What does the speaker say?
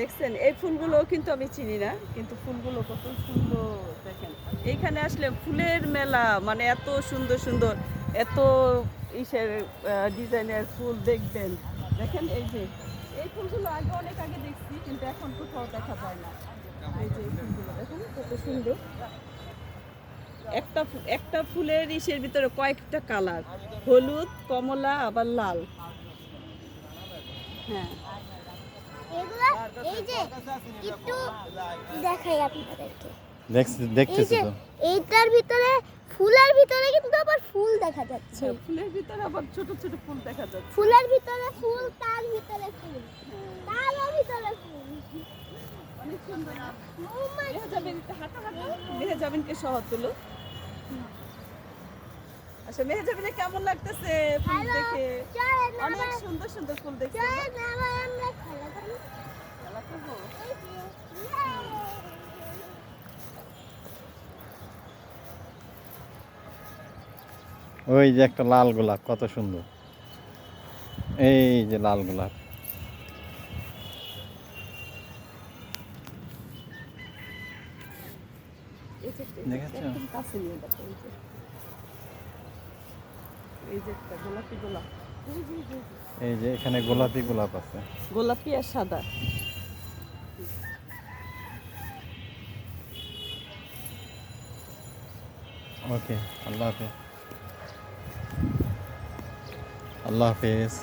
দেখছেন এই ফুলগুলো কিন্তু আমি চিনি না, কিন্তু ফুলগুলো কত সুন্দর দেখেন। এইখানে আসলে ফুলের মেলা, মানে এত সুন্দর সুন্দর, এত ইসের ডিজাইনের ফুল দেখবেন। দেখেন এই যে এই ফুলগুলো আগে অনেক আগে দেখছি, কিন্তু এখন কোথাও দেখা যায় না। এই যে এই ফুলগুলো দেখেন কত সুন্দর। একটা ফুলের ইসের ভিতরে কয়েকটা কালার, হলুদ, কমলা, আবার লাল। হ্যাঁ, এগুলা এই যে একটু দেখাই আপনাদেরকে। এই দেখতেছি যে তো। এইটার ভিতরে ফুলের ভিতরে কিন্তু আবার ফুল দেখা যাচ্ছে। হ্যাঁ, ফুলের ভিতরে আবার ছোট ছোট ফুল দেখা যাচ্ছে। ফুলের ভিতরে ফুল, তার ভিতরে ফুল, তারও ভিতরে ফুল। অনেক সুন্দর না? Oh my মেহজাবিনকে হাঁটা হাঁটা, মেহজাবিনকে সহ তুলো। আচ্ছা, মেহজাবিনে কেমন লাগতেছে ফুল Hello, দেখে? চলেন অনেক আবার সুন্দর সুন্দর ফুল দেখছি। চলেন আবার আমরা খেলা করি। খেলা করবো? এই যে, yay! ওই যে একটা লাল গোলাপ, কত সুন্দর। এই যে লাল গোলাপ। এই যে দেখেছো? একদম কাছে নিয়ে দেখো, এই যে এই যে একটা গোলাপি গোলাপ। এই যে, এই যে, এই যে। এই যে এখানে গোলাপি গোলাপ আছে। গোলাপি আর সাদা। ওকে, আল্লাহ হাফেজ। আল্লাহ হাফেজ।